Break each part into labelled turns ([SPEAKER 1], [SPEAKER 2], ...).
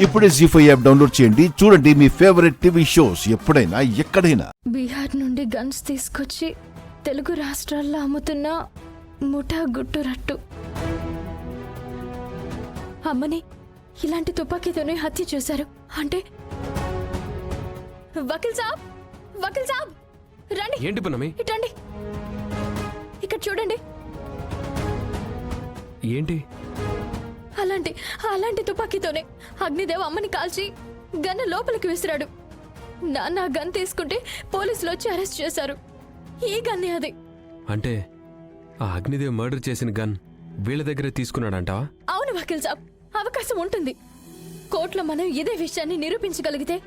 [SPEAKER 1] ఇప్పుడే జీ5 app download చేయండి. చూడండి మీ ఫేవరెట్ టీవీ షోస్ ఎప్పుడైనా ఎక్కడైనా.
[SPEAKER 2] బీహార్ నుండి గన్స్ తీసుకొచ్చి తెలుగు రాష్ట్రాల్లో అమ్ముతున్న ముఠా గుట్టు రట్టు. అమ్మని ఇలాంటి తుపాకీతోనే హత్య చేశారు అంటే వకీల్ సాబ్ రండి.
[SPEAKER 3] ఏంటి పునమి?
[SPEAKER 2] ఇటండి, ఇక్కడ చూడండి.
[SPEAKER 3] ఏంటి?
[SPEAKER 2] అలాంటి తుపాకీతోనే అగ్నిదేవ్ అమ్మని కాల్చి గన్ను లోపలికి విసిరాడు. నాన్న గన్ తీసుకుంటే పోలీసులు వచ్చి అరెస్ట్ చేశారు. ఈ గన్నే అది.
[SPEAKER 3] అంటే ఆ అగ్నిదేవ్ మర్డర్ చేసిన గన్ వీళ్ళ దగ్గరే తీసుకున్నాడంటావా?
[SPEAKER 2] అవును వకీల్ సాబ్, అవకాశం ఉంటుంది. కోర్టులో మనం ఇదే విషయాన్ని నిరూపించగలిగితే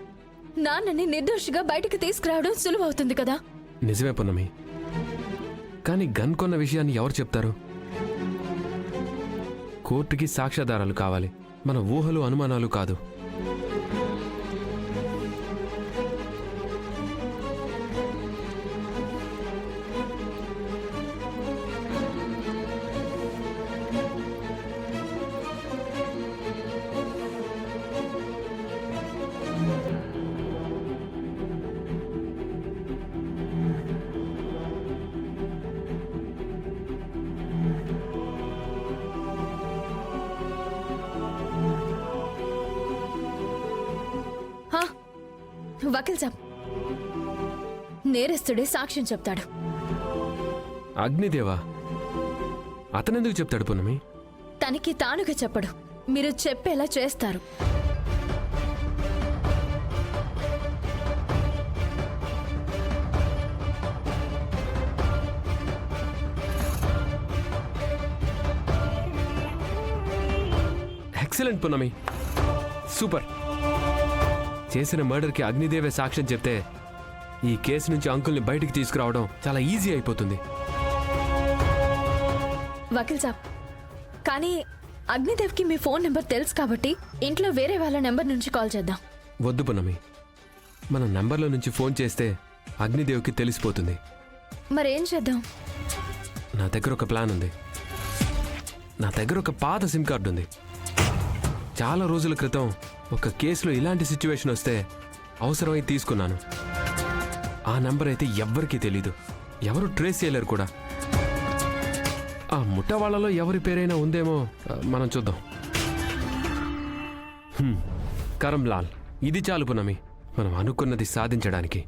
[SPEAKER 2] నాన్నని నిర్దోషిగా బయటికి తీసుకురావడం సులువవుతుంది కదా.
[SPEAKER 3] నిజమే పున్నమి, కానీ గన్ కొన్న విషయాన్ని ఎవరు చెప్తారు? కోర్టుకి సాక్ష్యాధారాలు కావాలి, మన ఊహలు అనుమానాలు కాదు.
[SPEAKER 2] వకీల్ సాబ్, నేరస్తుడే సాక్ష్యం చెప్తాడు.
[SPEAKER 3] అగ్నిదేవా? అతనెందుకు చెప్తాడు పున్నమి?
[SPEAKER 2] తనకి తానుగా చెప్పడు, మీరు చెప్పేలా చేస్తారు.
[SPEAKER 3] ఎక్సలెంట్ పున్నమి, సూపర్. చేసిన మర్డర్కి అగ్నిదేవే సాక్ష్యం చెప్తే ఈ కేసు నుంచి అంకుల్ని బయటికి తీసుకురావడం చాలా ఈజీ అయిపోతుంది.
[SPEAKER 2] వకీల్ సాబ్, కానీ అగ్నిదేవ్కి మీ ఫోన్ నెంబర్ తెలుసు కాబట్టి ఇంట్లో వేరే వాళ్ళ నెంబర్ నుంచి కాల్ చేద్దాం.
[SPEAKER 3] వద్దు పున్నమి, మన నంబర్లో నుంచి ఫోన్ చేస్తే అగ్నిదేవ్కి తెలిసిపోతుంది.
[SPEAKER 2] మరేం చేద్దాం?
[SPEAKER 3] నా దగ్గర ఒక ప్లాన్ ఉంది. నా దగ్గర ఒక పాత సిమ్ కార్డు ఉంది. చాలా రోజుల క్రితం ఒక కేసులో ఇలాంటి సిచ్యువేషన్ వస్తే అవసరమై తీసుకున్నాను. ఆ నంబర్ అయితే ఎవ్వరికీ తెలీదు, ఎవరు ట్రేస్ చేయలేరు కూడా. ఆ ముఠ వాళ్ళలో ఎవరి పేరైనా ఉందేమో, మనం చూద్దాం. కరంలాల్, ఇది చాలు పున్నమి, మనం అనుకున్నది సాధించడానికి.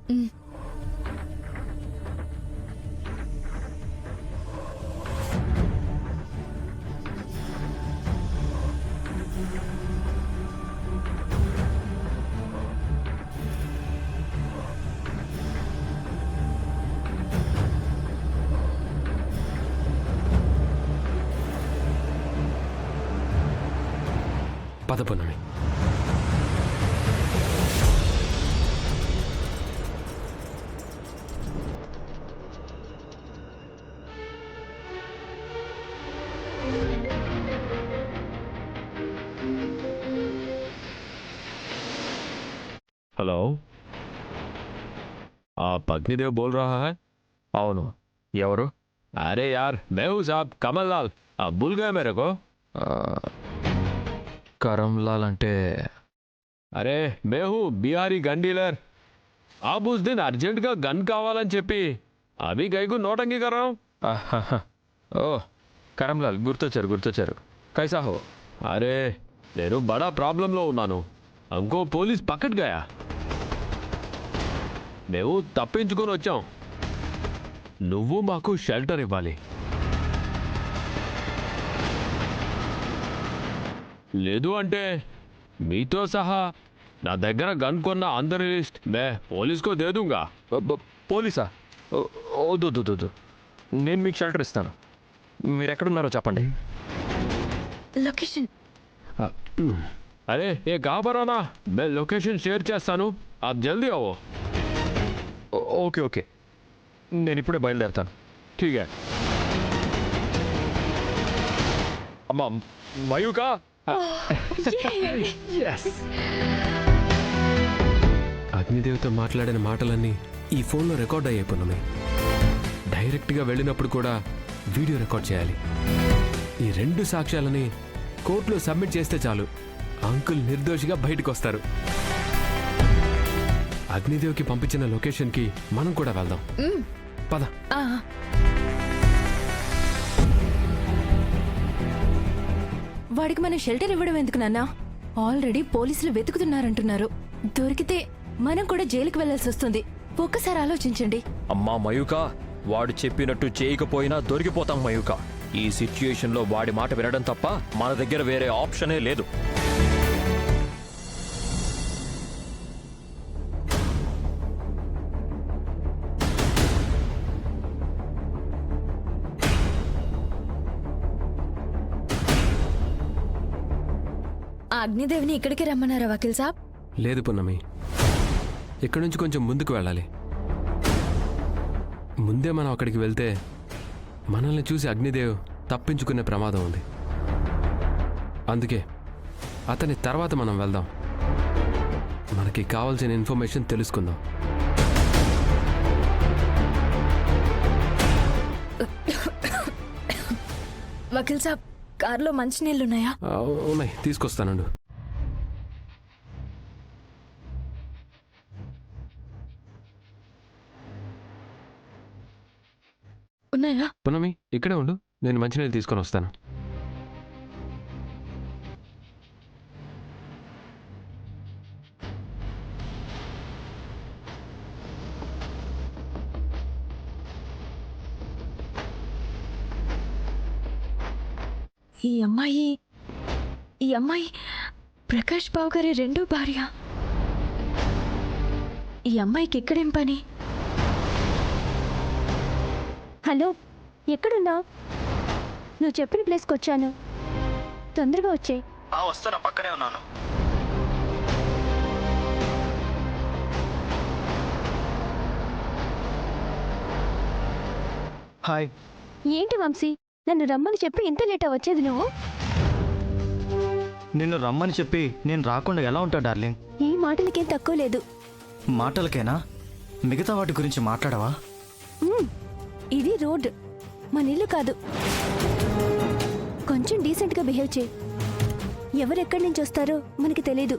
[SPEAKER 3] పద పున్నమి.
[SPEAKER 4] हेलो, आप अग्निदेव बोल रहा है?
[SPEAKER 5] అవును, ఎవరు?
[SPEAKER 4] अरे यार, मैं हूँ साहब, कमल लाल. आप भूल गए मेरे को?
[SPEAKER 5] కరంలాల్ అంటే
[SPEAKER 4] अरे मैं हूँ बिहारी गन डीलर. आप उस दिन अर्जेंट का गन కావాలని చెప్పి अभी कहीं को नोटंगी कर रहा हूँ.
[SPEAKER 5] ఆహాహా. ఓ కరంలాల్, గుర్తొచ్చారు. కైసా హో?
[SPEAKER 4] अरे నేను బడా ప్రాబ్లంలో ఉన్నాను. అంకో పోలీస్ పక్కట్ గయా. మేము తప్పించుకొని వచ్చాం. నువ్వు మాకు షెల్టర్ ఇవ్వాలి. లేదు అంటే మీతో సహా నా దగ్గర గన్ కొన్న అందరి లిస్ట్ మే పోలీస్కో దేదుంగా.
[SPEAKER 5] పోలీసా? వద్దు, నేను మీకు షెల్టర్ ఇస్తాను. మీరు ఎక్కడున్నారో చెప్పండి.
[SPEAKER 2] లొకేషన్.
[SPEAKER 4] అరే ఏ కాబరానా, మే లొకేషన్ షేర్ చేస్తాను, आप जल्दी आओ.
[SPEAKER 5] ఓకే, నేను ఇప్పుడే బయలుదేరుతాను.
[SPEAKER 4] ठीक है.
[SPEAKER 5] అమ్మా మయూకా.
[SPEAKER 3] అగ్నిదేవ్తో మాట్లాడిన మాటలన్నీ ఈ ఫోన్లో రికార్డ్ అయ్యాయి పున్నమి. డైరెక్ట్గా వెళ్ళినప్పుడు కూడా వీడియో రికార్డ్ చేయాలి. ఈ రెండు సాక్ష్యాలని కోర్టులో సబ్మిట్ చేస్తే చాలు, అంకుల్ నిర్దోషిగా బయటకు వస్తారు. అగ్నిదేవ్కి పంపించిన లొకేషన్కి మనం కూడా వెళ్దాం. పద.
[SPEAKER 2] ఆ,
[SPEAKER 6] వాడికి మనం షెల్టర్ ఇవ్వడం ఎందుకు నాన్నా? ఆల్రెడీ పోలీసులు వెతుకుతున్నారంటున్నారు. దొరికితే మనం కూడా జైలుకి వెళ్లాల్సి వస్తుంది. ఒక్కసారి ఆలోచించండి.
[SPEAKER 5] అమ్మా మయూక, వాడు చెప్పినట్టు చేయకపోయినా దొరికిపోతాం మయూక. ఈ సిచ్యుయేషన్లో వాడి మాట వినడం తప్ప మన దగ్గర వేరే ఆప్షనే లేదు.
[SPEAKER 2] ఆ అగ్నిదేవిని ఇక్కడికి రమ్మన్నారా వకీల్ సాబ్?
[SPEAKER 3] లేదు పున్నమి, ఇక్కడి నుంచి కొంచెం ముందుకు వెళ్ళాలి. ముందే మనం అక్కడికి వెళ్తే మనల్ని చూసి అగ్నిదేవ్ తప్పించుకునే ప్రమాదం ఉంది. అందుకే అతని తర్వాత మనం వెళ్దాం. మనకి కావాల్సిన ఇన్ఫర్మేషన్ తెలుసుకుందాం.
[SPEAKER 2] వకీల్ సాబ్, కారులో మంచినీళ్ళున్నాయా?
[SPEAKER 3] ఉన్నాయి, తీసుకొస్తానండు.
[SPEAKER 2] ఉన్నాయా?
[SPEAKER 3] పున్నమి, ఇక్కడే ఉండు, నేను మంచినీళ్ళు తీసుకొని వస్తాను.
[SPEAKER 2] ఈ అమ్మాయి ప్రకాష్ బాబు గారి రెండో భార్య. ఈ అమ్మాయికి ఎక్కడేం పని?
[SPEAKER 7] హలో, ఎక్కడున్నావు? నువ్వు చెప్పిన ప్లేస్కి వచ్చాను. తొందరగా వచ్చేయ్.
[SPEAKER 8] వస్తాను, పక్కనే ఉన్నాను. హాయ్.
[SPEAKER 7] ఏంటి వంశీ, నన్ను రమ్మని చెప్పి ఇంత లేటా వచ్చేది నువ్వు?
[SPEAKER 8] నిన్ను రమ్మని చెప్పి నేను రాకుండా ఎలా ఉంటా డార్లింగ్?
[SPEAKER 7] ఈ మాటలకేం తక్కువ లేదు.
[SPEAKER 8] మాటలకేనా? మిగతా వాటి గురించి మాట్లాడవా?
[SPEAKER 7] ఇది రోడ్, మన ఇల్లు కాదు. కొంచెం డీసెంట్గా బిహేవ్ చేయి. ఎవరెక్కడి నుంచి వస్తారో మనకి తెలీదు.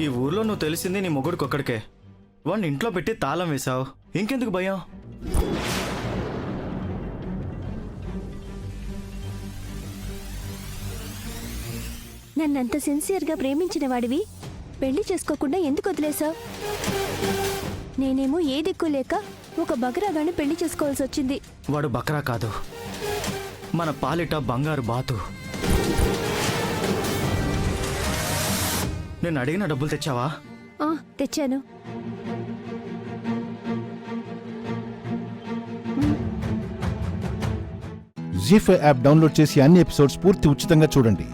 [SPEAKER 8] ఈ ఊర్లో నువ్వు తెలిసింది నీ మొగుడికి ఒక్కడికే. వాడిని ఇంట్లో పెట్టి తాళం వేశావు, ఇంకెందుకు భయం?
[SPEAKER 7] నన్నంత సిన్సియర్గా ప్రేమించిన వాడివి పెళ్లి చేసుకోకుండా ఎందుకు వదిలేశావు? నేనేమో ఏ దిక్కు లేక ఒక బకరాగాని పెళ్లి చేసుకోవాల్సి వచ్చింది.
[SPEAKER 8] వాడు బకరా కాదు, మన పాలిట బంగారు బాతు. నేను అడిగిన డబ్బులు తెచ్చావా?
[SPEAKER 7] తెచ్చాను.
[SPEAKER 1] జీ5 యాప్ డౌన్లోడ్ చేసి అన్ని ఎపిసోడ్స్ పూర్తి ఉచితంగా చూడండి.